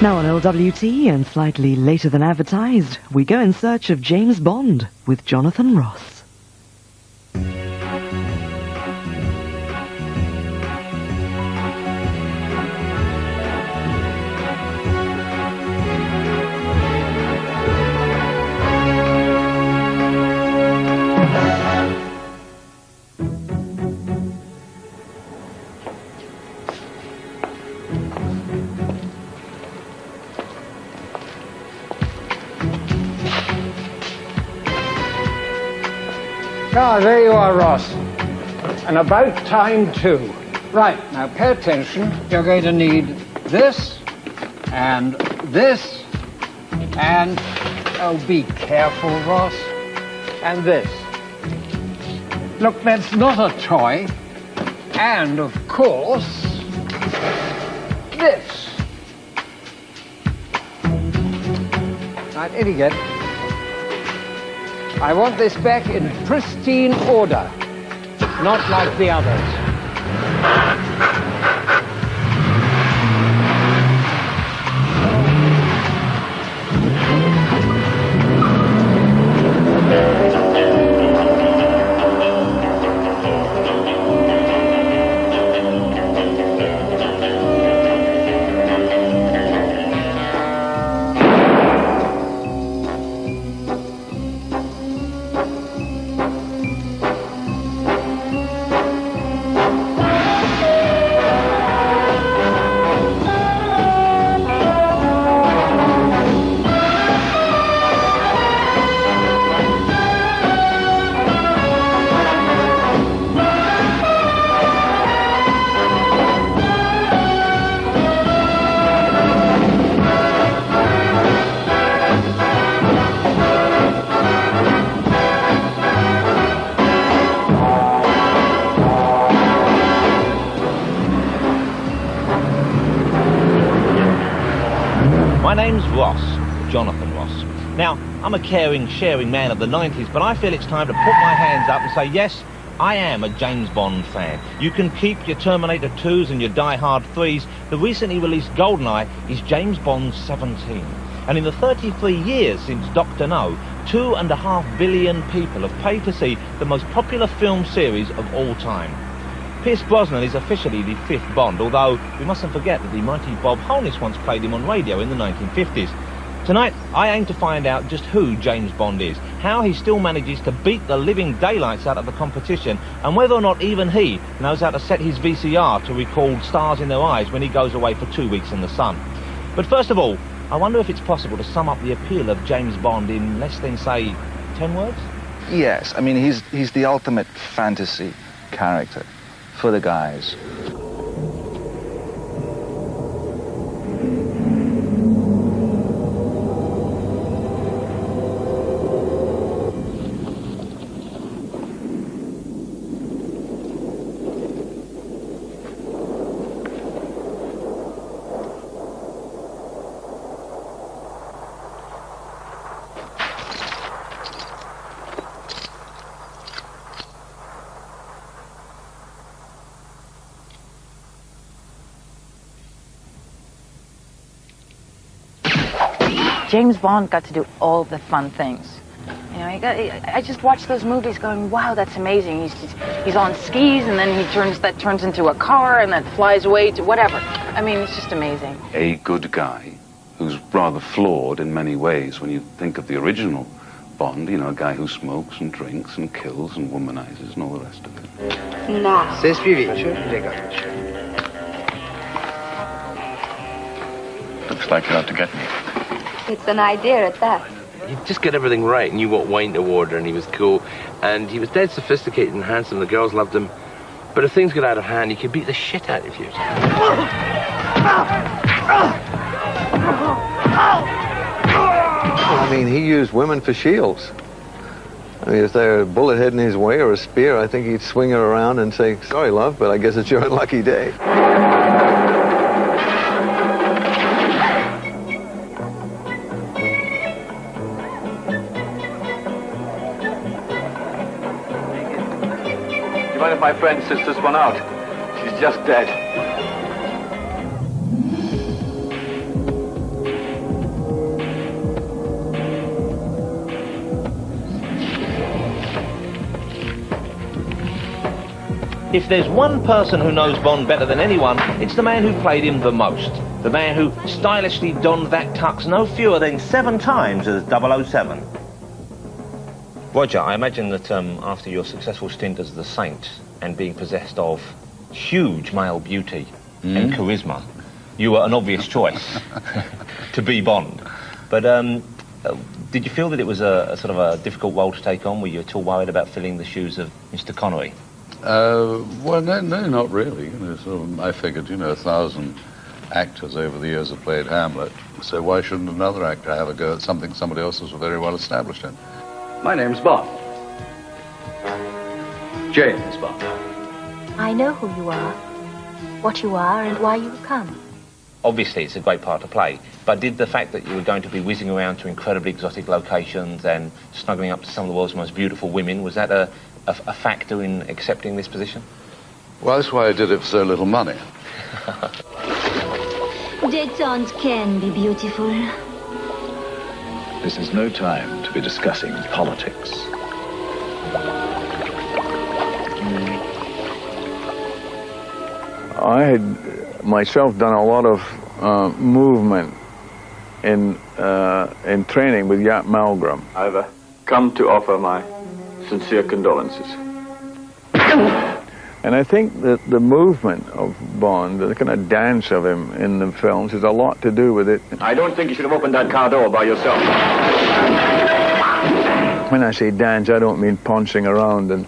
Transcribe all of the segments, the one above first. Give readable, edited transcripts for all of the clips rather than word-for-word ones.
Now on LWT, and slightly later than advertised, we go in search of James Bond with Jonathan Ross. Ah, there you are, Ross. And about time, too. Right, now pay attention. You're going to need this, and, oh, be careful, Ross, and this. Look, that's not a toy. And, of course, this. Right, idiot. I want this back in pristine order, not like the others. My name's Ross, Jonathan Ross. Now, I'm a caring, sharing man of the 90s, but I feel it's time to put my hands up and say, yes, I am a James Bond fan. You can keep your Terminator 2s and your Die Hard 3s. The recently released GoldenEye is James Bond 17. And in the 33 years since Dr. No, 2.5 billion people have paid to see the most popular film series of all time. Pierce Brosnan is officially the fifth Bond, although we mustn't forget that the mighty Bob Holness once played him on radio in the 1950s. Tonight, I aim to find out just who James Bond is, how he still manages to beat the living daylights out of the competition, and whether or not even he knows how to set his VCR to record stars in their eyes when he goes away for 2 weeks in the sun. But first of all, I wonder if it's possible to sum up the appeal of James Bond in less than, say, 10 words? Yes, I mean, he's the ultimate fantasy character for the guys. James Bond got to do all the fun things. You know, I just watched those movies going, wow, that's amazing. He's on skis, and then that turns into a car, and that flies away to whatever. I mean, it's just amazing. A good guy who's rather flawed in many ways when you think of the original Bond, you know, a guy who smokes and drinks and kills and womanizes and all the rest of it. No. Se spiriccio, legato. Looks like you're out to get me. It's an idea at that. He'd just get everything right, and knew what wine to order, and he was cool. And he was dead sophisticated and handsome. The girls loved him. But if things got out of hand, he could beat the shit out of you. I mean, he used women for shields. I mean, if there were a bullet heading his way or a spear, I think he'd swing it around and say, sorry, love, but I guess it's your unlucky day. Mind if my friend sits this one out? She's just dead. If there's one person who knows Bond better than anyone, it's the man who played him the most. The man who stylishly donned that tux no fewer than 7 times as 007. Roger, I imagine that after your successful stint as the Saint and being possessed of huge male beauty and charisma, you were an obvious choice to be Bond. But did you feel that it was a sort of a difficult role to take on? Were you at all worried about filling the shoes of Mr. Connery? Well, no, not really. You know, sort of, I figured, 1,000 actors over the years have played Hamlet, so why shouldn't another actor have a go at something somebody else is very well established in? My name's Bond. James Bond. I know who you are, what you are, and why you have come. Obviously, it's a great part to play, but did the fact that you were going to be whizzing around to incredibly exotic locations and snuggling up to some of the world's most beautiful women, was that a factor in accepting this position? Well, that's why I did it for so little money. Détente can be beautiful. This is no time to be discussing politics. I had myself done a lot of movement in training with Jaap Malmgren. I've come to offer my sincere condolences. And I think that the movement of Bond, the kind of dance of him in the films, has a lot to do with it. I don't think you should have opened that car door by yourself. When I say dance, I don't mean pouncing around and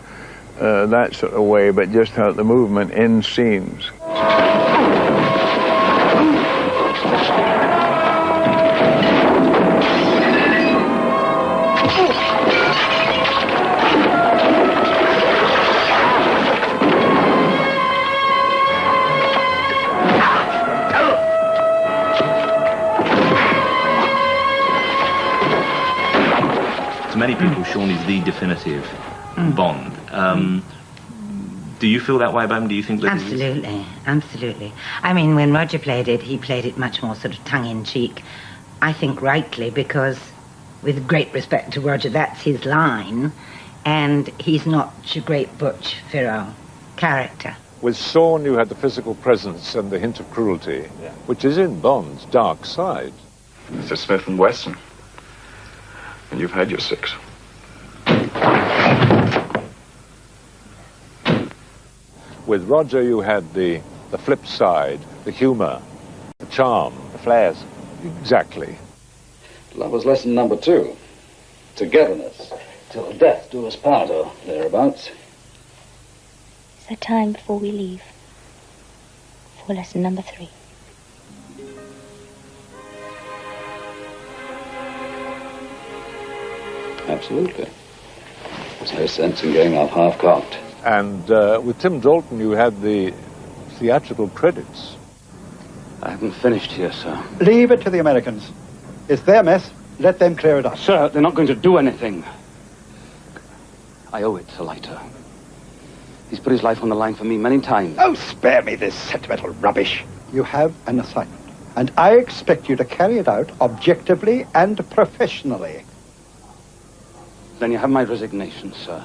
that sort of way, but just how the movement in scenes. To many people, Sean is the definitive Bond. Do you feel that way about him? Do you think that Absolutely, absolutely. I mean, when Roger played it, he played it much more sort of tongue-in-cheek. I think rightly, because with great respect to Roger, that's his line, and he's not your great Butch Viro character. With Sean, you had the physical presence and the hint of cruelty, which is in Bond's dark side. Mr. Smith and Wesson. And you've had your 6. With Roger, you had the flip side, the humor, the charm. The flares. Exactly. Love was lesson number 2. Togetherness. Till death do us part, or thereabouts. It's the time before we leave. For lesson number 3. Absolutely. There's no sense in going off half-cocked. And with Tim Dalton, you had the theatrical credits. I haven't finished here, sir. Leave it to the Americans. It's their mess. Let them clear it up. Sir, they're not going to do anything. I owe it to Leiter. He's put his life on the line for me many times. Oh, spare me this sentimental rubbish. You have an assignment, and I expect you to carry it out objectively and professionally. Then you have my resignation, sir.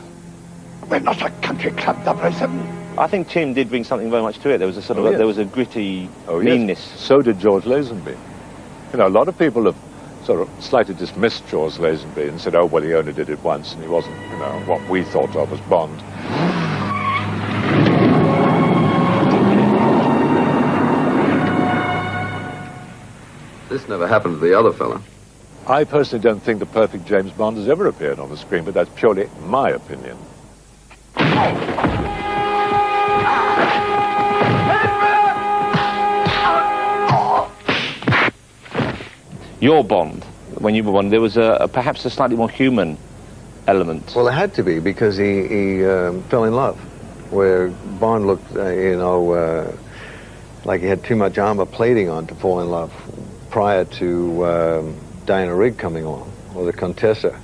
We're not a country club, 007. I think Tim did bring something very much to it. There was a sort of there was a gritty meanness. Yes. So did George Lazenby. You know, a lot of people have sort of slightly dismissed George Lazenby and said, oh, well, he only did it once and he wasn't, what we thought of as Bond. This never happened to the other fella. I personally don't think the perfect James Bond has ever appeared on the screen, but that's purely my opinion. Your Bond, when you were Bond, there was perhaps a slightly more human element. Well, it had to be, because he fell in love, where Bond looked, like he had too much armor plating on to fall in love prior to Diana Rigg coming on, or the Contessa.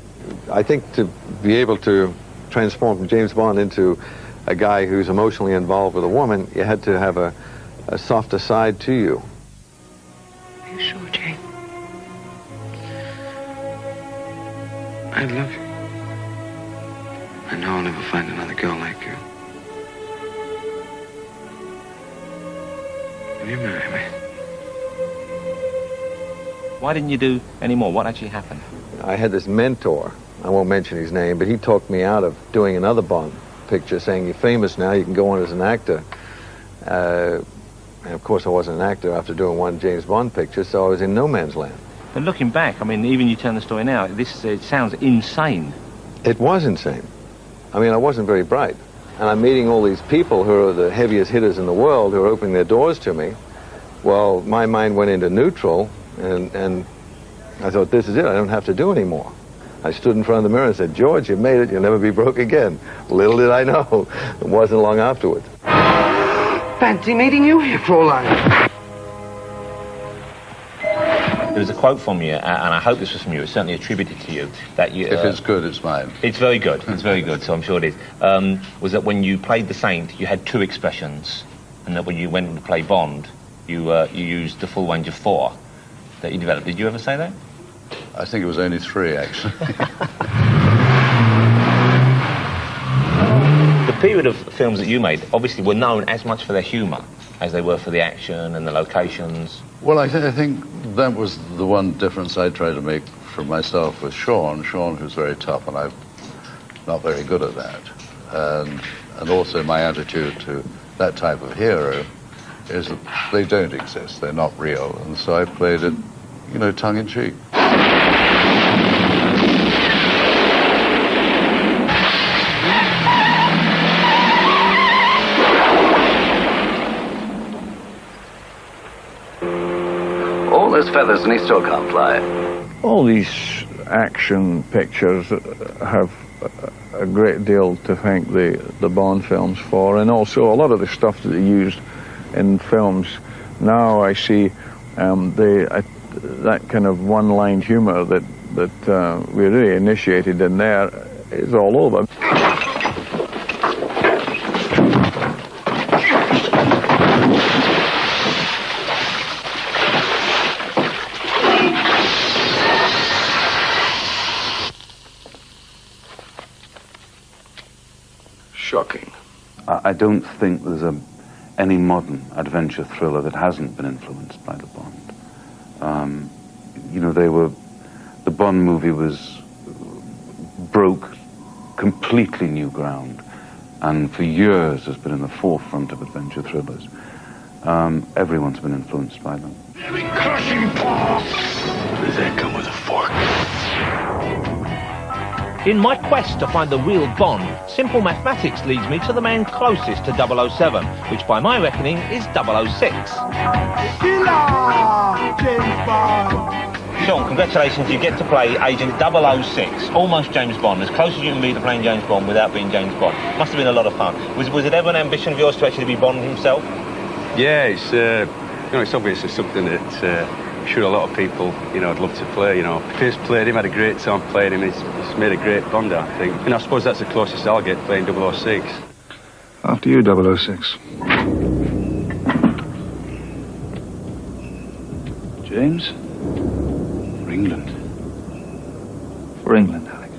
I think to be able to transform from James Bond into a guy who's emotionally involved with a woman, you had to have a softer side to you. Are you sure, Jane? I love you. I know I'll never find another girl like you. Will you marry me? Why didn't you do any more? What actually happened? I had this mentor, I won't mention his name, but he talked me out of doing another Bond picture, saying, you're famous now, you can go on as an actor. And of course I wasn't an actor after doing one James Bond picture, so I was in no man's land. But looking back, I mean, even you turn the story now, it sounds insane. It was insane. I mean, I wasn't very bright. And I'm meeting all these people who are the heaviest hitters in the world who are opening their doors to me. Well, my mind went into neutral, and I thought, this is it, I don't have to do any more. I stood in front of the mirror and said, George, you made it, you'll never be broke again. Little did I know, it wasn't long afterwards. Fancy meeting you, Fräulein. There was a quote from you, and I hope this was from you, it's certainly attributed to you, that you... If it's good, it's mine. It's very good, so I'm sure it is. Was that when you played the Saint, you had 2 expressions, and that when you went to play Bond, you used the full range of 4 that you developed. Did you ever say that? I think it was only 3, actually. The period of films that you made obviously were known as much for their humour as they were for the action and the locations. Well, I think that was the one difference I tried to make for myself with Sean, who's very tough, and I'm not very good at that. And also my attitude to that type of hero is that they don't exist, they're not real, and so I played it, you know, tongue-in-cheek. All those feathers and he still can't fly. All these action pictures have a great deal to thank the Bond films for, and also a lot of the stuff that they used in films. Now I see that kind of one-line humor that we really initiated in there is all over. Shocking. I don't think there's any modern adventure thriller that hasn't been influenced by the Bond. You know, the Bond movie broke completely new ground, and for years has been in the forefront of adventure thrillers. Everyone's been influenced by them. Crushing paw! Does that come with a fork? In my quest to find the real Bond, simple mathematics leads me to the man closest to 007, which by my reckoning is 006. James Bond! Sean, congratulations, you get to play Agent 006, almost James Bond, as close as you can be to playing James Bond without being James Bond. Must have been a lot of fun. Was it ever an ambition of yours to actually be Bond himself? Yeah, it's it's obviously something that I'm sure a lot of people, would love to play, First played him, had a great time playing him, he's made a great Bond, I think. And I suppose that's the closest I'll get playing 006. After you, 006. James? For England. For England, Alex.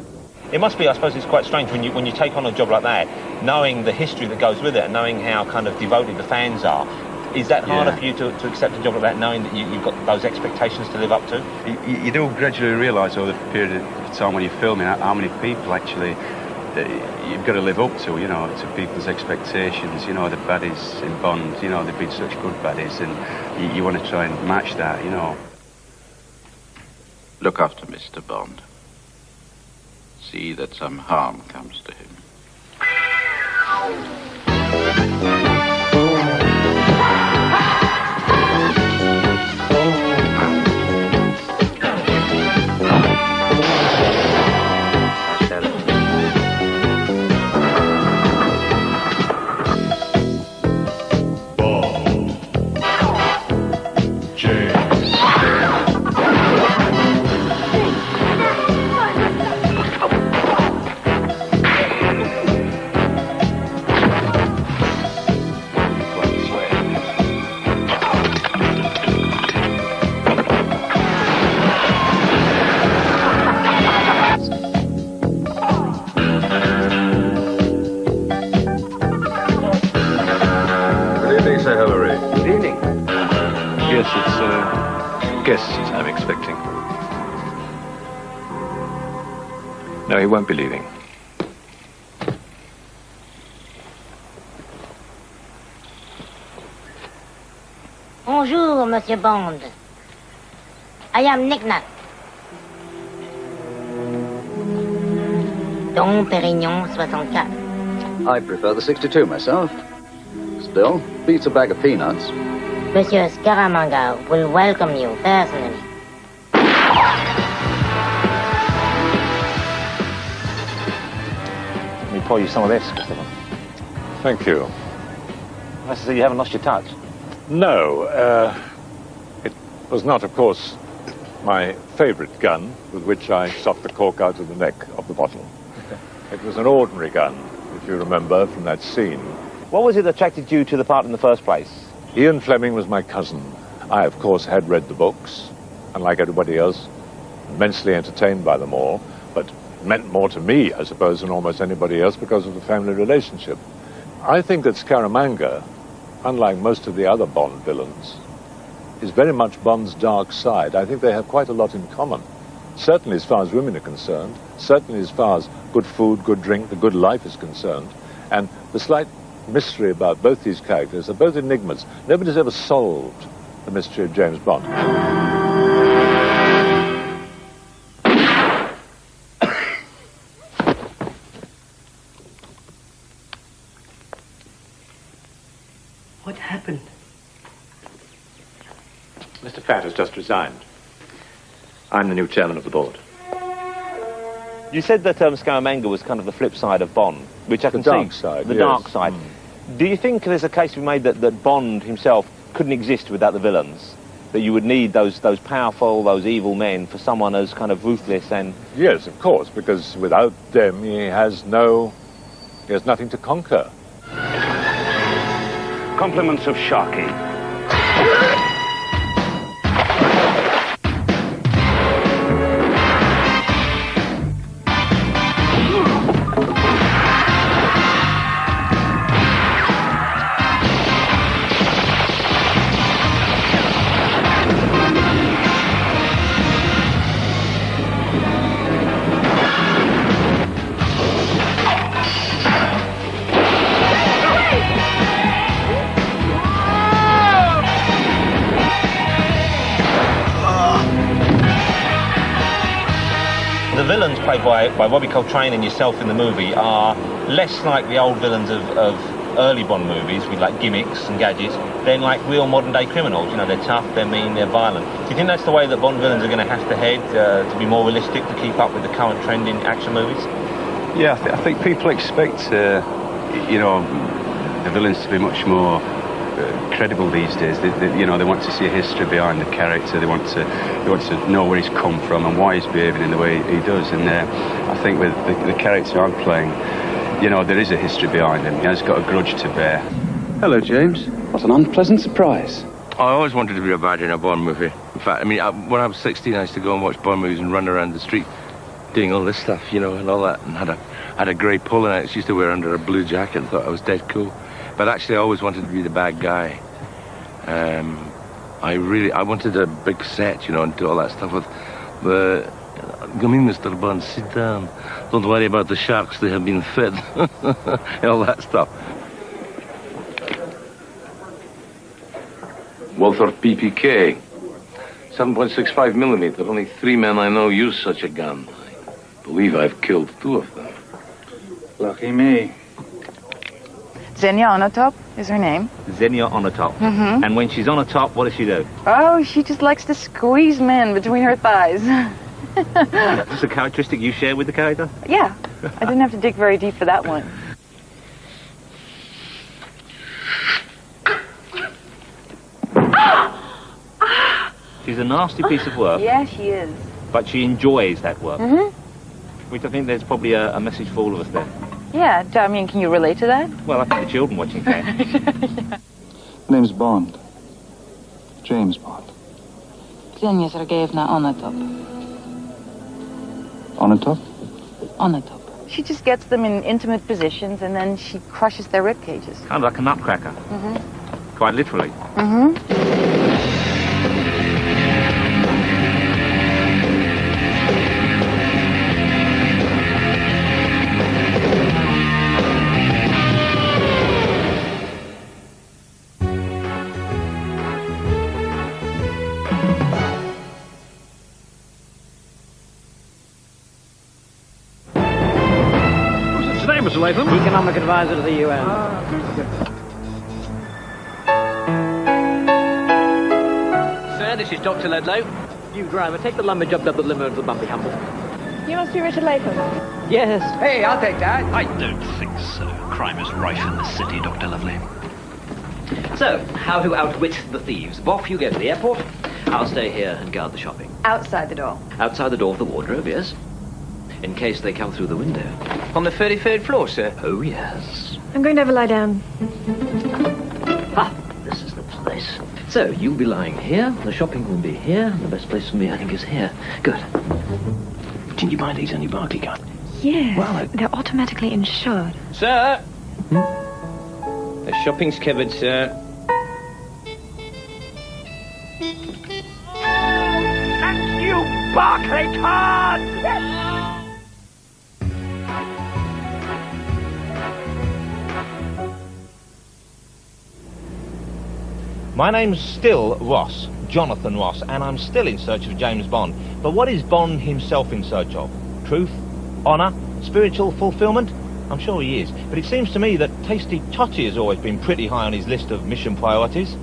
It must be, I suppose it's quite strange when you take on a job like that, knowing the history that goes with it and knowing how kind of devoted the fans are. Is that harder for you to accept a job like that, knowing that you've got those expectations to live up to? You do gradually realise over the period of time when you're filming how many people actually you've got to live up to people's expectations. The baddies in Bond, they've been such good baddies, and you want to try and match that, Look after Mr. Bond. See that some harm comes to him. guests I'm expecting. No, he won't be leaving. Bonjour, Monsieur Bond. I am Nicknut. Dom Pérignon 64. I prefer the 62 myself. Still, beats a bag of peanuts. Monsieur Scaramanga will welcome you personally. Let me pour you some of this, Christopher. Thank you. Nice to see you haven't lost your touch. No, it was not, of course, my favorite gun with which I shot the cork out of the neck of the bottle. It was an ordinary gun, if you remember from that scene. What was it that attracted you to the part in the first place? Ian Fleming was my cousin. I, of course, had read the books, and like everybody else, immensely entertained by them all, but it meant more to me, I suppose, than almost anybody else because of the family relationship. I think that Scaramanga, unlike most of the other Bond villains, is very much Bond's dark side. I think they have quite a lot in common. Certainly as far as women are concerned, certainly as far as good food, good drink, the good life is concerned. And the slight mystery about both these characters are both enigmas. Nobody's ever solved the mystery of James Bond. What happened? Mr. Fatt has just resigned. I'm the new chairman of the board. You said that Scaramanga was kind of the flip side of Bond, which I can see. The dark side, The yes. dark side. Do you think there's a case to be made that Bond himself couldn't exist without the villains? That you would need those powerful, those evil men for someone as kind of ruthless and... Yes, of course, because without them he has nothing to conquer. Compliments of Sharkey. The villains played by Robbie Coltrane and yourself in the movie are less like the old villains of early Bond movies with like gimmicks and gadgets. They're like real modern day criminals. You know, they're tough, they're mean, they're violent. Do you think that's the way that Bond villains are going to have to head to be more realistic, to keep up with the current trend in action movies? Yeah, I think people expect, you know, the villains to be much more credible these days. They want to see a history behind the character. They want to know where he's come from and why he's behaving in the way he does. And I think with the character I'm playing, you know, there is a history behind him. He has got a grudge to bear. Hello, James. What an unpleasant surprise. I always wanted to be a bad in a Bond movie. In fact, I mean, when I was 16, I used to go and watch Bond movies and run around the street doing all this stuff, you know, and all that, and had a grey polo and I used to wear under a blue jacket and thought I was dead cool. But actually, I always wanted to be the bad guy. I wanted a big set, you know, and do all that stuff with the... Come in, Mr. Bond, sit down. Don't worry about the sharks, they have been fed. All that stuff. Walther PPK. 7.65 millimeter. Only 3 men I know use such a gun. I believe I've killed 2 of them. Lucky me. Xenia Onatop is her name. Xenia Onatop. Mhm. And when she's on a top, what does she do? Oh, she just likes to squeeze men between her thighs. Is this a characteristic you share with the character? Yeah, I didn't have to dig very deep for that one. She's a nasty piece of work, Yeah, she is. but she enjoys that work. Mhm. Which I think there's probably a message for all of us there. Yeah, I mean, can you relate to that? Well, I think the children watching can. My name's Bond. James Bond. Xenia Sergeyevna Onatop. Onatop? Onatop. She just gets them in intimate positions and then she crushes their rib cages. Kind of like a nutcracker, Mm-hmm. quite literally. Mm-hmm. Mr. Latham? Economic advisor to the UN. Sir, this is Dr. Ledlow. You driver, take the lumber job up the limo to the Bumpy Humble. You must be Richard Latham. Yes. Hey, I'll take that. I don't think so. Crime is rife in the city, Dr. Lovely. So, how to outwit the thieves. Boff, you go to the airport. I'll stay here and guard the shopping. Outside the door. Outside the door of the wardrobe, yes. In case they come through the window. On the 33rd floor, sir? Oh, yes. I'm going to have a lie down. This is the place. So, you'll be lying here, the shopping will be here, the best place for me, I think, is here. Good. Didn't you buy these on your bargain card? Yes. Well, they're automatically insured. Sir! The shopping's covered, sir. Thank you, Barclaycard! My name's still Ross, Jonathan Ross, and I'm still in search of James Bond. But what is Bond himself in search of? Truth? Honour? Spiritual fulfilment? I'm sure he is. But it seems to me that Tasty Totty has always been pretty high on his list of mission priorities.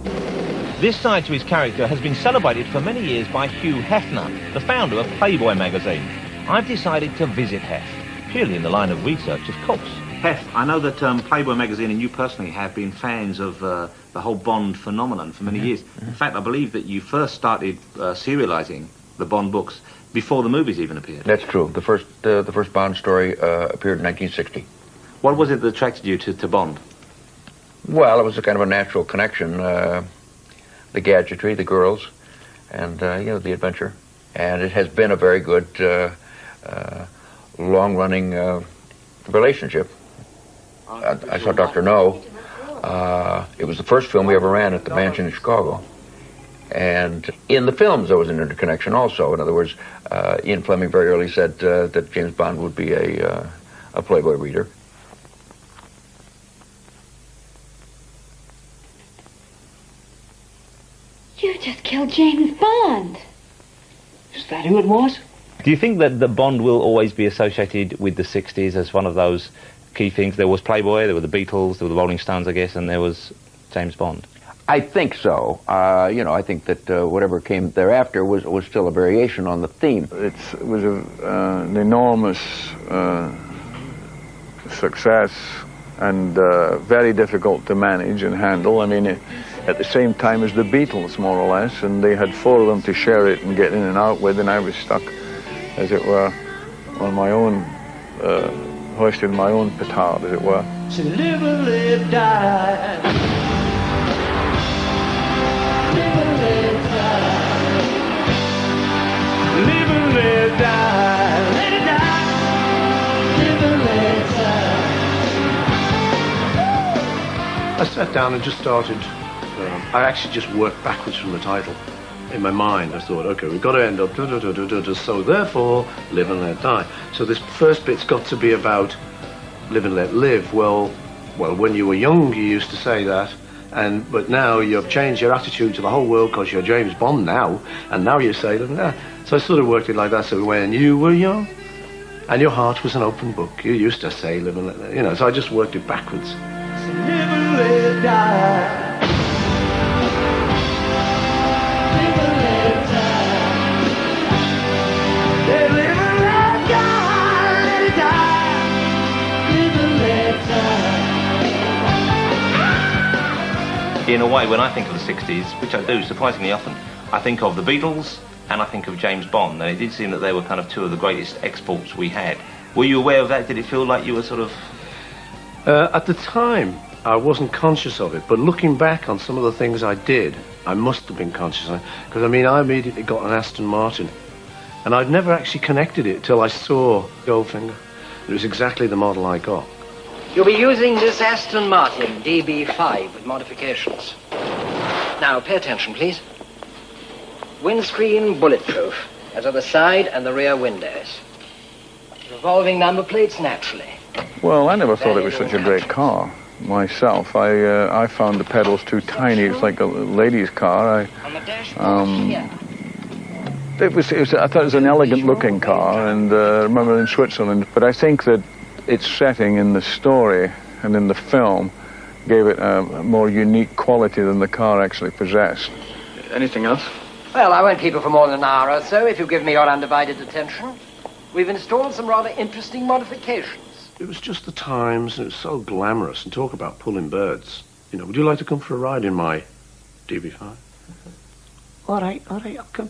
This side to his character has been celebrated for many years by Hugh Hefner, the founder of Playboy magazine. I've decided to visit Hef, purely in the line of research, of course. Hef, I know that Playboy magazine and you personally have been fans of the whole Bond phenomenon for many years. In fact, I believe that you first started serializing the Bond books before the movies even appeared. That's true. The first Bond story appeared in 1960. What was it that attracted you to Bond? Well, it was a kind of a natural connection. The gadgetry, the girls, and, the adventure. And it has been a very good, long-running relationship. I saw Dr. No. It was the first film we ever ran at the Mansion in Chicago. And in the films, there was an interconnection also. In other words, Ian Fleming very early said that James Bond would be a Playboy reader. You just killed James Bond. Is that who it was? Do you think that the Bond will always be associated with the 60s as one of those key things? There was Playboy, there were the Beatles, there were the Rolling Stones, I guess, and there was James Bond. I think so. I think that whatever came thereafter was still a variation on the theme. It was an enormous success and very difficult to manage and handle. I mean, at the same time as the Beatles, more or less, and they had four of them to share it and get in and out with, and I was stuck, as it were, on my own, hoisted my own petard, as it were. So live and live, die. Live and live, die. Live and live, die. Let it die. Live and live, die. I sat down and just started. I actually just worked backwards from the title. In my mind, I thought, okay, we've got to end up, so therefore, live and let die. So this first bit's got to be about live and let live. Well, when you were young, you used to say that, but now you've changed your attitude to the whole world because you're James Bond now, and now you say that. So I sort of worked it like that. So when you were young, and your heart was an open book, you used to say live and let, so I just worked it backwards. So live and live, die. In a way, when I think of the 60s, which I do surprisingly often, I think of the Beatles and I think of James Bond, and it did seem that they were kind of two of the greatest exports we had. Were you aware of that? Did it feel like you were sort of... At the time, I wasn't conscious of it, but looking back on some of the things I did, I must have been conscious of it, because I immediately got an Aston Martin, and I'd never actually connected it till I saw Goldfinger. It was exactly the model I got. You'll be using this Aston Martin DB5 with modifications. Now, pay attention, please. Windscreen bulletproof, as are the side and the rear windows. Revolving number plates, naturally. Well, I never thought it was such a great car myself. I found the pedals too tiny. It's like a lady's car. I thought it was an elegant-looking car, and I remember in Switzerland. But I think that its setting in the story and in the film gave it a more unique quality than the car actually possessed. Anything else? Well, I won't keep you for more than an hour or so if you give me your undivided attention. We've installed some rather interesting modifications. It was just the times, and it was so glamorous. And talk about pulling birds. You know, would you like to come for a ride in my DB5? All right, I'll come.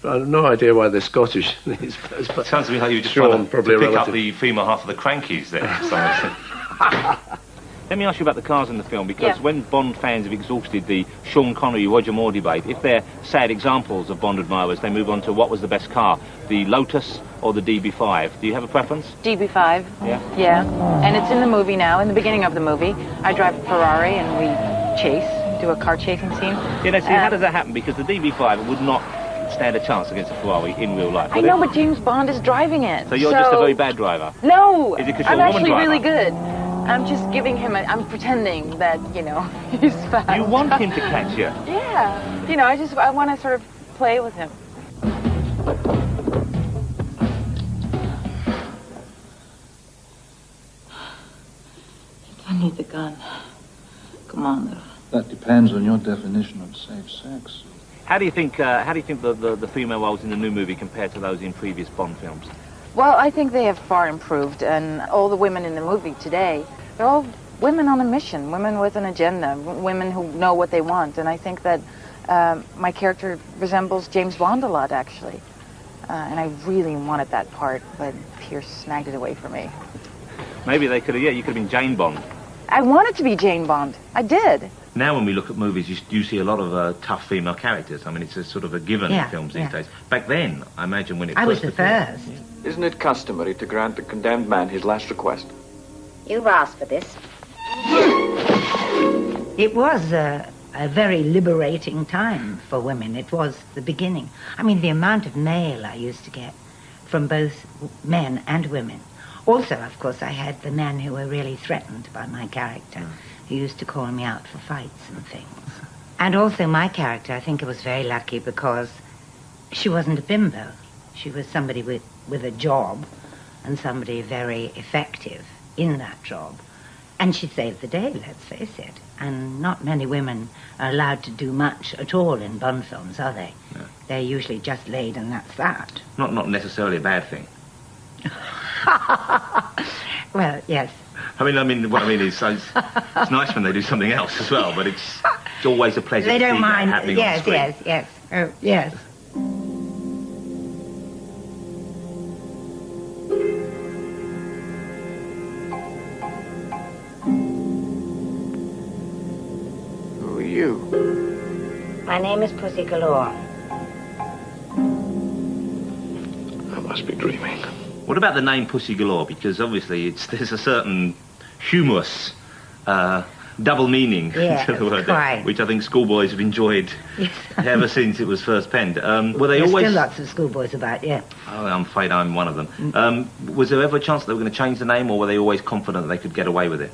I have no idea why they're Scottish, these birds, but Sounds to me like you just Sean, trying to probably a pick up relative. the female half of the Crankies there. Let me ask you about the cars in the film, because when Bond fans have exhausted the Sean Connery, Roger Moore debate, if they're sad examples of Bond admirers, they move on to what was the best car, the Lotus or the DB5. Do you have a preference? DB5. Yeah? Yeah. And it's in the movie now, in the beginning of the movie. I drive a Ferrari and we chase, do a car chasing scene. Yeah, now see, how does that happen? Because the DB5 would not stand a chance against a Ferrari in real life, I would know, it? but James Bond is driving it. So you're just a very bad driver? No! Is it 'cause I'm you're a woman actually driver? really good. I'm just giving him I'm pretending that, you know, he's fast. You want him to catch you? Yeah. You know, I want to sort of play with him. I need the gun. Commander. That depends on your definition of safe sex. How do you think the female roles in the new movie compare to those in previous Bond films? Well, I think they have far improved, and all the women in the movie today, they're all women on a mission, women with an agenda, women who know what they want, and I think that my character resembles James Bond a lot, actually. And I really wanted that part, but Pierce snagged it away from me. Maybe they could have, you could have been Jane Bond. I wanted to be Jane Bond. I did. Now when we look at movies, you see a lot of tough female characters. I mean, it's a sort of a given in films these days. Back then, I imagine when it I was first the appeared- first. Isn't it customary to grant the condemned man his last request? You've asked for this. It was a very liberating time for women. It was the beginning. I mean, the amount of mail I used to get from both men and women. Also, of course, I had the men who were really threatened by my character, who used to call me out for fights and things. And also my character, I think I was very lucky because she wasn't a bimbo. She was somebody with a job and somebody very effective in that job. And she saved the day, let's face it. And not many women are allowed to do much at all in Bond films, are they? No. They're usually just laid and that's that. Not necessarily a bad thing. Well, yes. What I mean is, it's nice when they do something else as well, but it's always a pleasure They to don't see mind. that happening on Yes, screen. yes. Oh, yes. Who are you? My name is Pussy Galore. I must be dreaming. What about the name Pussy Galore? Because obviously there's a certain humorous double meaning Yes, to the word, quite. which I think schoolboys have enjoyed ever since it was first penned. Were they There's always... still lots of schoolboys about, yeah. Oh, I'm afraid I'm one of them. Was there ever a chance they were going to change the name, or were they always confident that they could get away with it?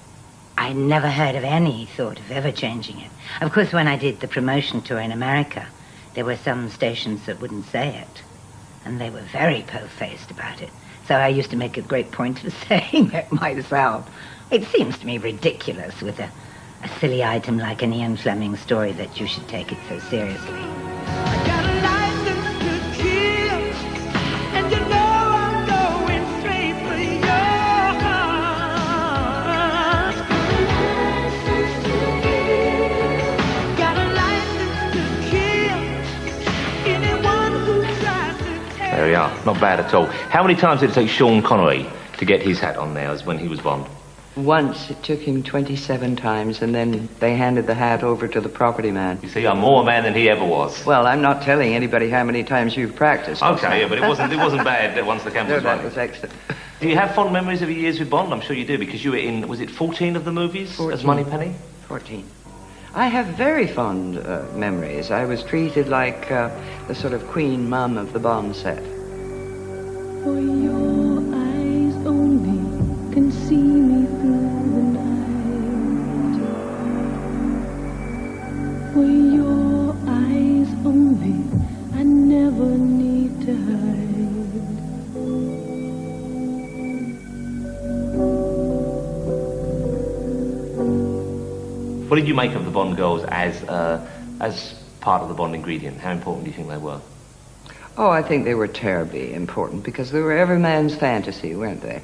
I never heard of any thought of ever changing it. Of course, when I did the promotion tour in America, there were some stations that wouldn't say it, and they were very po-faced about it. So I used to make a great point of saying it myself. It seems to me ridiculous with a silly item like an Ian Fleming story that you should take it so seriously. And you know I'm going straight for yours. Got a license to kill anyone who tries to take. There we are. Not bad at all. How many times did it take Sean Connery to get his hat on there as when he was Bond? Once it took him 27 times, and then they handed the hat over to the property man. You see, I'm more a man than he ever was. Well, I'm not telling anybody how many times you've practiced. Okay, yeah, but it wasn't bad once the camera No, was that running. was excellent. Do you have fond memories of your years with Bond? I'm sure you do, because you were in, was it 14 of the movies as 14. Moneypenny? 14. I have very fond memories. I was treated like the sort of queen mum of the Bond set. For your eyes only can see me through the night. For your eyes only, I never need to hide. What did you make of the Bond girls as part of the Bond ingredient? How important do you think they were? Oh, I think they were terribly important because they were every man's fantasy, weren't they?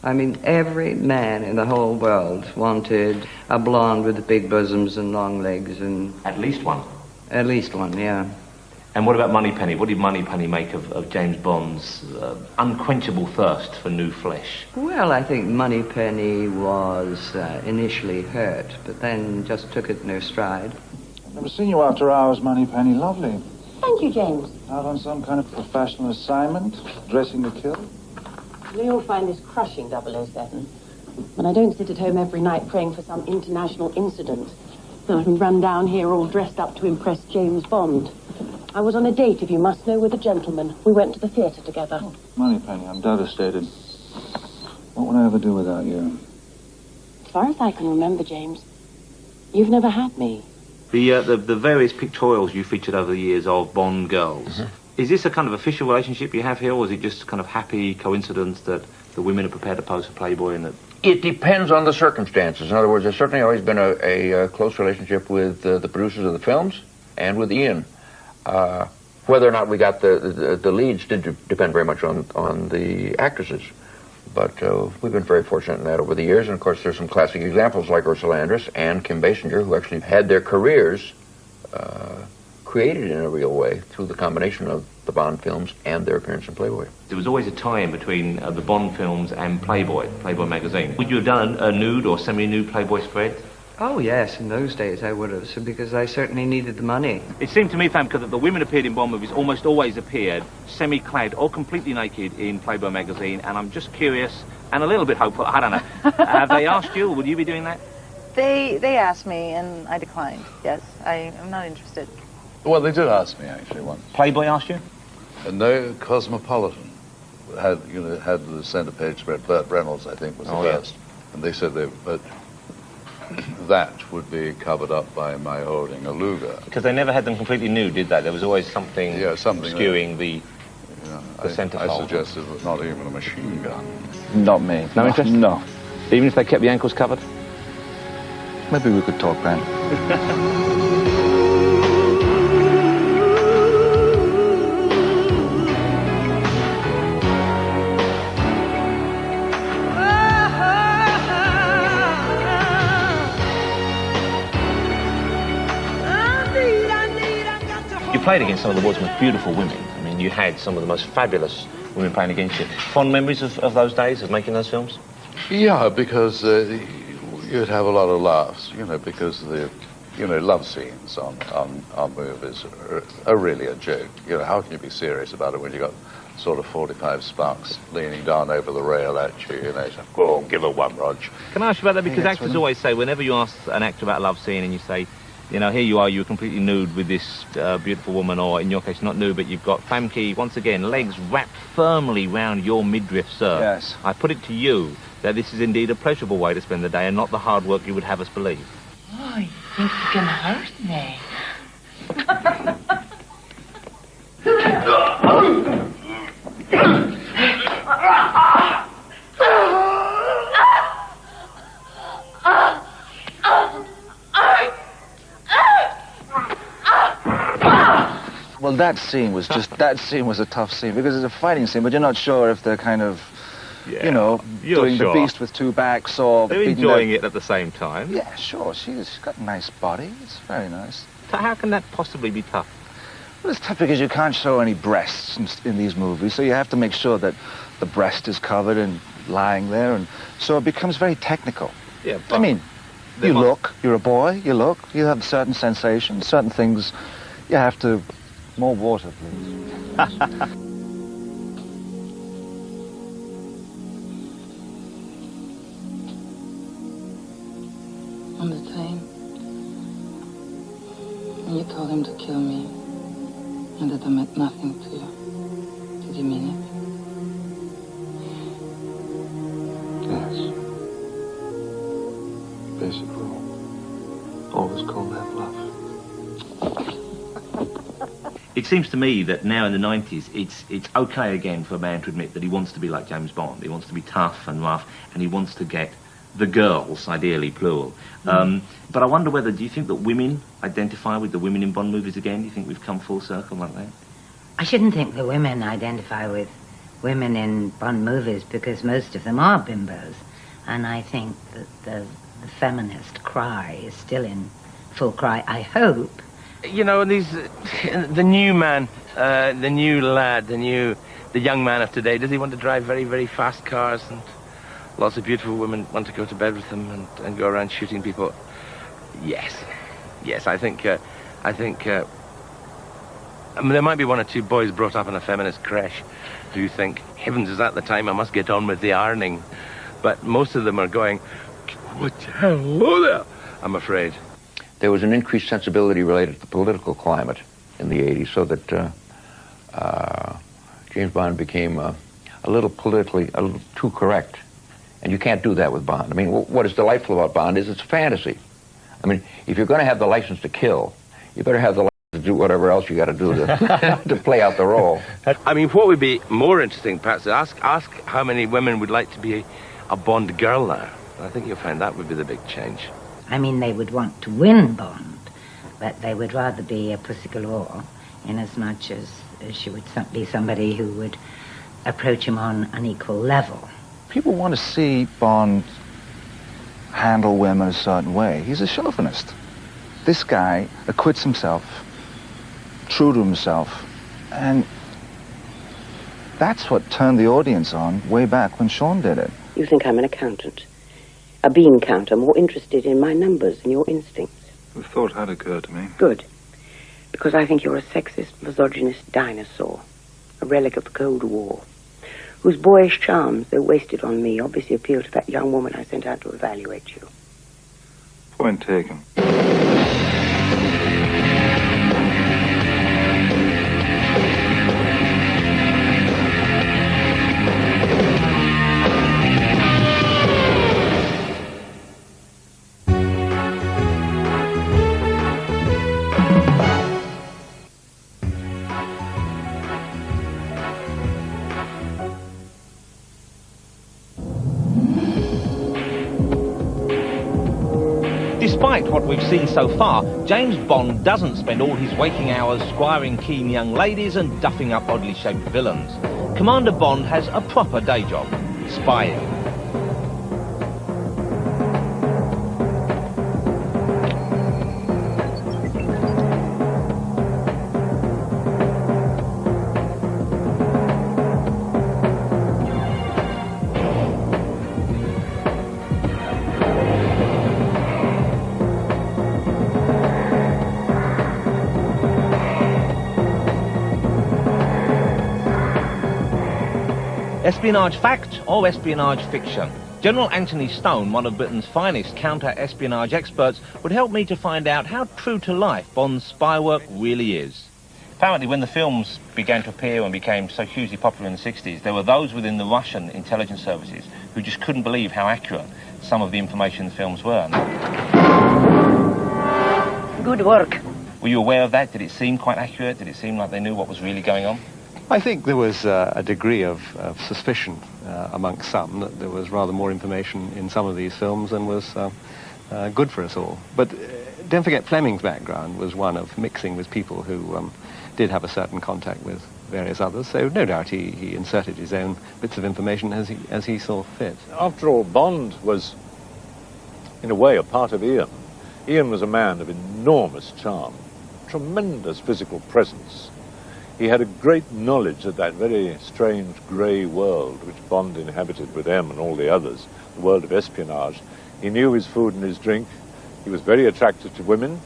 I mean, every man in the whole world wanted a blonde with big bosoms and long legs and... At least one. At least one, yeah. And what about Moneypenny? What did Moneypenny make of James Bond's unquenchable thirst for new flesh? Well, I think Moneypenny was initially hurt, but then just took it in her stride. I've never seen you after hours, Moneypenny. Lovely. Thank you, James. Out on some kind of professional assignment, dressing to kill? We all find this crushing, 007. But I don't sit at home every night praying for some international incident. So I can run down here all dressed up to impress James Bond. I was on a date, if you must know, with a gentleman. We went to the theatre together. Moneypenny, I'm devastated. What would I ever do without you? As far as I can remember, James, you've never had me. The various pictorials you featured over the years of Bond girls, is this a kind of official relationship you have here, or is it just kind of happy coincidence that the women are prepared to pose for Playboy and that... It depends on the circumstances. In other words, there's certainly always been a close relationship with the producers of the films and with Ian. Whether or not we got the leads did depend very much on the actresses. But we've been very fortunate in that over the years. And, of course, there's some classic examples like Ursula Andress and Kim Basinger, who actually had their careers created in a real way through the combination of the Bond films and their appearance in Playboy. There was always a tie-in between the Bond films and Playboy magazine. Would you have done a nude or semi-nude Playboy spread? Oh, yes, in those days I would have, because I certainly needed the money. It seemed to me, Famke, that the women appeared in Bond movies almost always appeared semi-clad or completely naked in Playboy magazine, and I'm just curious and a little bit hopeful, I don't know. Have they asked you, would you be doing that? They asked me, and I declined. Yes, I'm not interested. Well, they did ask me, actually, once. Playboy asked you? No, Cosmopolitan had the centre page spread. Burt Reynolds, I think, was the first. And they said but that would be covered up by my holding a Luger. Because they never had them completely nude, did they? There was always something skewing the centre I fold. suggested not even a machine gun. Not me. No interest? No. Even if they kept the ankles covered? Maybe we could talk then. You played against some of the world's most beautiful women. I mean, you had some of the most fabulous women playing against you. Fond memories of those days, of making those films? Yeah, because you'd have a lot of laughs, because the, love scenes on movies are really a joke. How can you be serious about it when you got sort of 45 sparks leaning down over the rail at you, so, go on, give her one, Rog. Can I ask you about that? Because actors always say, whenever you ask an actor about a love scene and you say, here you are, you're completely nude with this beautiful woman, or in your case, not nude, but you've got Famke, once again, legs wrapped firmly round your midriff, sir. Yes. I put it to you that this is indeed a pleasurable way to spend the day and not the hard work you would have us believe. Oh, you think you can hurt me? Well, that scene was a tough scene because it's a fighting scene, but you're not sure if they're kind of, doing the beast with two backs or... They're enjoying it at the same time. Yeah, sure. She's got a nice body. It's very nice. So how can that possibly be tough? Well, it's tough because you can't show any breasts in these movies, so you have to make sure that the breast is covered and lying there, and so it becomes very technical. Yeah, I mean, you're a boy, you have certain sensations, certain things you have to... More water, please. On the train, when you told him to kill me, and that I meant nothing to you, did you mean Yes. Basically, always call that bluff. It seems to me that now in the 90s, it's okay again for a man to admit that he wants to be like James Bond. He wants to be tough and rough, and he wants to get the girls, ideally plural. But I wonder whether, do you think that women identify with the women in Bond movies again? Do you think we've come full circle like that? I shouldn't think the women identify with women in Bond movies because most of them are bimbos. And I think that the feminist cry is still in full cry, I hope. You know, the new man, the new lad, the young man of today, does he want to drive very, very fast cars and lots of beautiful women want to go to bed with him and go around shooting people? Yes. Yes, I think, I mean, there might be one or two boys brought up in a feminist creche who think, heavens, is that the time I must get on with the ironing? But most of them are going, hello there, I'm afraid. There was an increased sensibility related to the political climate in the 80s, so that James Bond became a little too correct. And you can't do that with Bond. I mean, what is delightful about Bond is it's a fantasy. I mean, if you're going to have the license to kill, you better have the license to do whatever else you got to do to play out the role. I mean, what would be more interesting, perhaps, is ask how many women would like to be a Bond girl now. I think you'll find that would be the big change. I mean, they would want to win Bond, but they would rather be a Pussy Galore in as much as she would be somebody who would approach him on an equal level. People want to see Bond handle women a certain way. He's a chauvinist. This guy acquits himself, true to himself, and that's what turned the audience on way back when Sean did it. You think I'm an accountant, a bean counter, more interested in my numbers than your instincts. The thought had occurred to me. Good. Because I think you're a sexist, misogynist dinosaur, a relic of the Cold War, whose boyish charms, though wasted on me, obviously appeal to that young woman I sent out to evaluate you. Point taken. Despite what we've seen so far, James Bond doesn't spend all his waking hours squiring keen young ladies and duffing up oddly shaped villains. Commander Bond has a proper day job, spying. Espionage fact or espionage fiction? General Anthony Stone, one of Britain's finest counter-espionage experts, would help me to find out how true to life Bond's spy work really is. Apparently, when the films began to appear and became so hugely popular in the 60s, there were those within the Russian intelligence services who just couldn't believe how accurate some of the information the films were. Good work. Were you aware of that? Did it seem quite accurate? Did it seem like they knew what was really going on? I think there was a degree of suspicion amongst some that there was rather more information in some of these films than was good for us all. But don't forget Fleming's background was one of mixing with people who did have a certain contact with various others, so no doubt he inserted his own bits of information as he saw fit. After all, Bond was, in a way, a part of Ian. Ian was a man of enormous charm, tremendous physical presence. He had a great knowledge of that very strange grey world which Bond inhabited with M and all the others, the world of espionage. He knew his food and his drink. He was very attracted to women,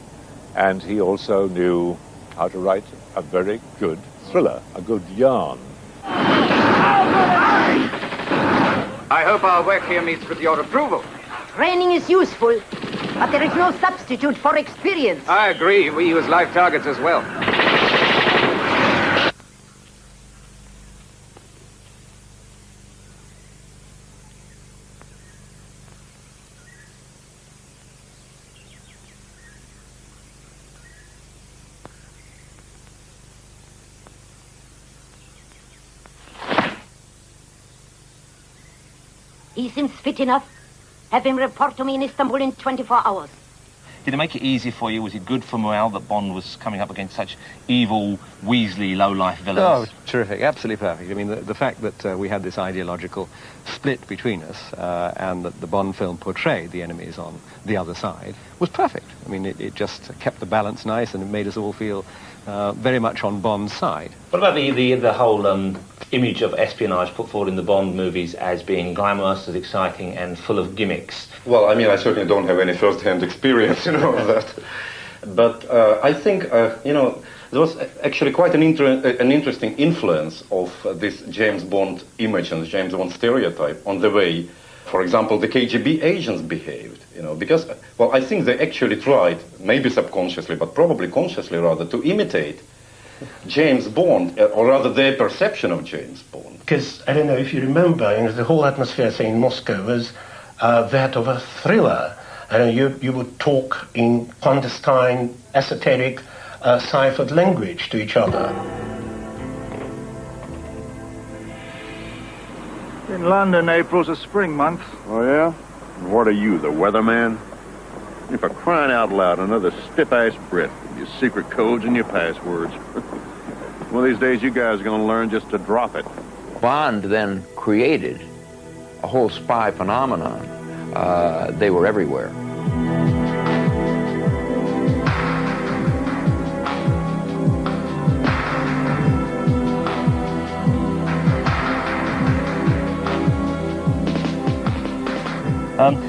and he also knew how to write a very good thriller, a good yarn. I hope our work here meets with your approval. Training is useful, but there is no substitute for experience. I agree. We use live targets as well. He seems fit enough. Have him report to me in Istanbul in 24 hours. Did it make it easy for you? Was it good for morale that Bond was coming up against such evil, Weasley, low-life villains? Oh, terrific, absolutely perfect. I mean, the fact that we had this ideological split between us and that the Bond film portrayed the enemies on the other side was perfect. I mean, it just kept the balance nice and it made us all feel very much on Bond's side. What about the whole image of espionage put forward in the Bond movies as being glamorous, as exciting and full of gimmicks? Well, I mean, I certainly don't have any first-hand experience, of that. But I think, there was actually quite an interesting influence of this James Bond image and James Bond stereotype on the way, for example, the KGB agents behaved, because, well, I think they actually tried, maybe subconsciously, but probably consciously rather, to imitate James Bond, or rather their perception of James Bond. Because, I don't know if you remember, the whole atmosphere, say, in Moscow was that of a thriller. You would talk in clandestine, esoteric, ciphered language to each other. In London, April's a spring month. Oh, yeah? And what are you, the weatherman? For crying out loud, another stiff-ass Brit with your secret codes and your passwords. One of these days, you guys are going to learn just to drop it. Bond then created a whole spy phenomenon. They were everywhere.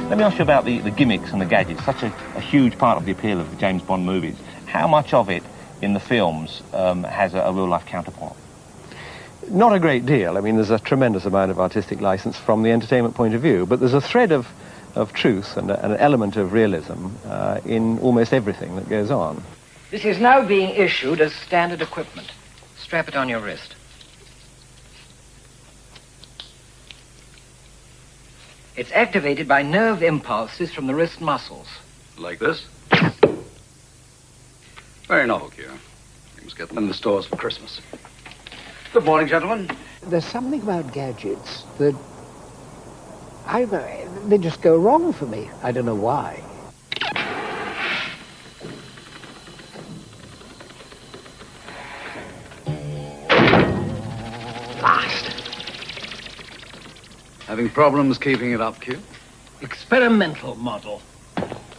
Let me ask you about the gimmicks and the gadgets. Such a huge part of the appeal of the James Bond movies. How much of it in the films has a real-life counterpart? Not a great deal. I mean, there's a tremendous amount of artistic license from the entertainment point of view, but there's a thread of truth and an element of realism in almost everything that goes on. This is now being issued as standard equipment. Strap it on your wrist. It's activated by nerve impulses from the wrist muscles. Like this? Very novel, Kieran. You must get them in the stores for Christmas. Good morning, gentlemen. There's something about gadgets that they just go wrong for me. I don't know why. Blast. Having problems keeping it up, Q? Experimental model.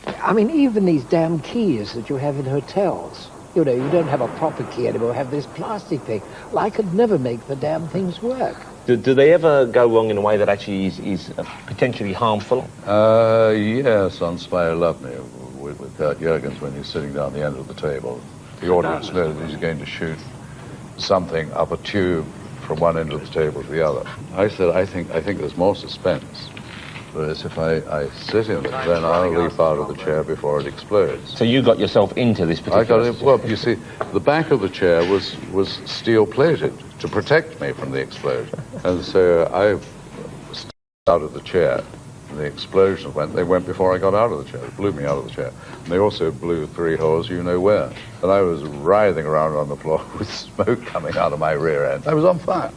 I mean, even these damn keys that you have in hotels. You don't have a proper key anymore. You have this plastic thing. Well, I could never make the damn things work. Do they ever go wrong in a way that actually is potentially harmful? Yes, on Spy Who Loved Me with Kurt Jurgens when he's sitting down the end of the table. The audience knows that he's going to shoot something up a tube from one end of the table to the other. I said, I think there's more suspense. Whereas if I sit in it, then I'll leap out of the chair before it explodes. So you got yourself into this particular... Well, you see, the back of the chair was steel-plated to protect me from the explosion. And so I stepped out of the chair, and the explosion went before I got out of the chair. It blew me out of the chair. And they also blew 3 holes you know where. And I was writhing around on the floor with smoke coming out of my rear end. I was on fire.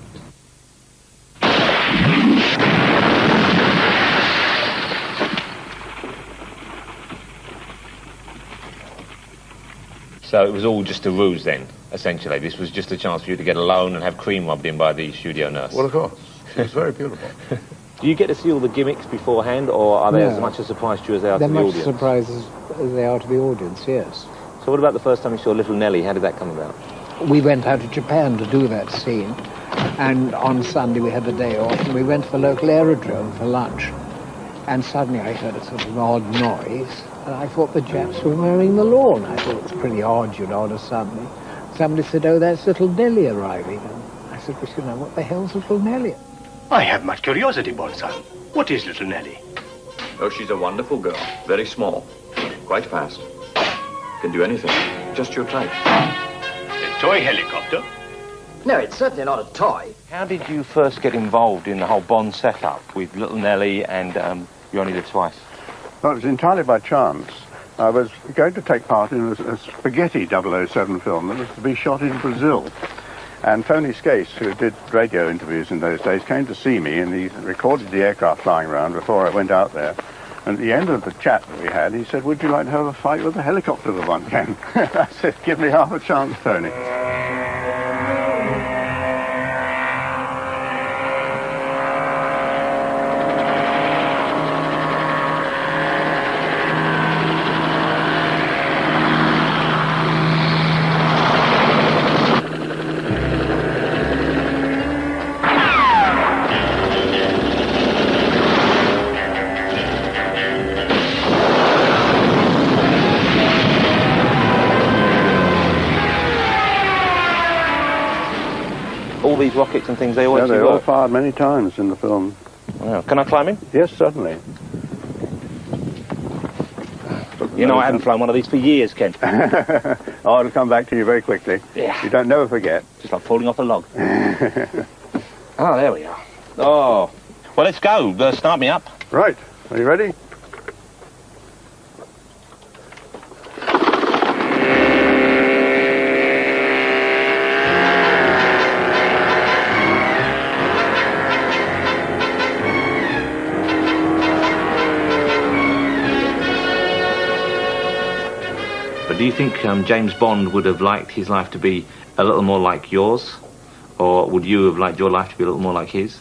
So it was all just a ruse then, essentially. This was just a chance for you to get a loan and have cream rubbed in by the studio nurse. Well, of course. It was very beautiful. Do you get to see all the gimmicks beforehand, or are they as much a surprise to you as they are to the audience? They're much surprises as they are to the audience, yes. So what about the first time you saw Little Nellie? How did that come about? We went out to Japan to do that scene, and on Sunday we had a day off, and we went to the local aerodrome for lunch. And suddenly I heard a sort of odd noise, and I thought the Japs were mowing the lawn. I thought it was pretty odd, on a Sunday. Somebody said, oh, that's Little Nellie arriving. And I said, well, what the hell's Little Nellie? I have much curiosity, Bonson. What is Little Nellie? Oh, she's a wonderful girl. Very small. Quite fast. Can do anything. Just your type. A toy helicopter? No, it's certainly not a toy. How did you first get involved in the whole Bond setup with Little Nellie and You Only Live Twice? Well, it was entirely by chance. I was going to take part in a spaghetti 007 film that was to be shot in Brazil. And Tony Skase, who did radio interviews in those days, came to see me, and he recorded the aircraft flying around before I went out there. And at the end of the chat that we had, he said, would you like to have a fight with a helicopter the one can? I said, give me half a chance, Tony. All these rockets and things, they all Yeah, actually they're all work. fired many times in the film. Wow. Can I climb in? Yes, certainly. You know, I haven't flown one of these for years, Ken. Oh, it'll come back to you very quickly. Yeah. You don't never forget. Just like falling off a log. Oh, there we are. Oh. Well, let's go. Start me up. Right. Are you ready? But do you think James Bond would have liked his life to be a little more like yours? Or would you have liked your life to be a little more like his?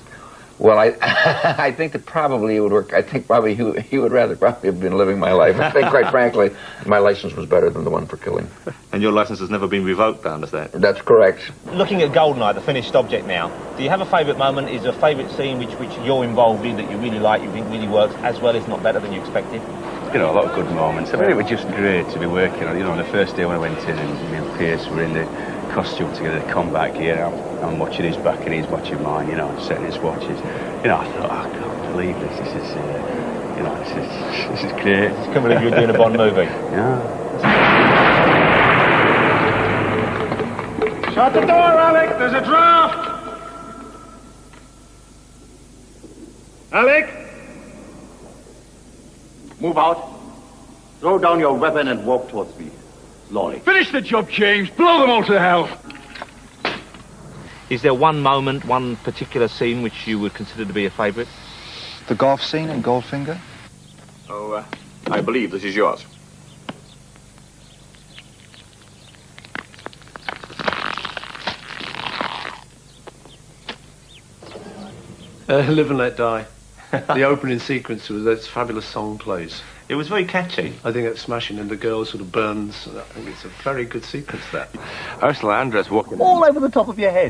Well, I think that probably it would work. I think probably he would rather probably have been living my life. I think, quite frankly, my license was better than the one for killing. And your license has never been revoked, I understand? That's correct. Looking at Goldeneye, the finished object now, do you have a favourite moment? Is there a favourite scene which you're involved in that you really like, you think really works, as well as not better than you expected? You know, a lot of good moments. I mean, it was just great to be working on, you know, on the first day when I went in and me and Pierce were in the costume together, the combat gear. I'm watching his back and he's watching mine, you know, setting his watches. You know, I thought, I can't believe this. This is, you know, this is great. I can't believe you were doing a Bond movie. Yeah. Shut the door, Alec! There's a draft! Alec! Move out. Throw down your weapon and walk towards me. Slowly. Finish the job, James! Blow them all to hell! Is there one moment, one particular scene which you would consider to be a favourite? The golf scene in Goldfinger? Oh, I believe this is yours. Live and Let Die. The opening sequence was that fabulous song plays. It was very catchy. I think it's smashing and the girl sort of burns. I think it's a very good sequence, that. Ursula Andress walking All over the top of your head.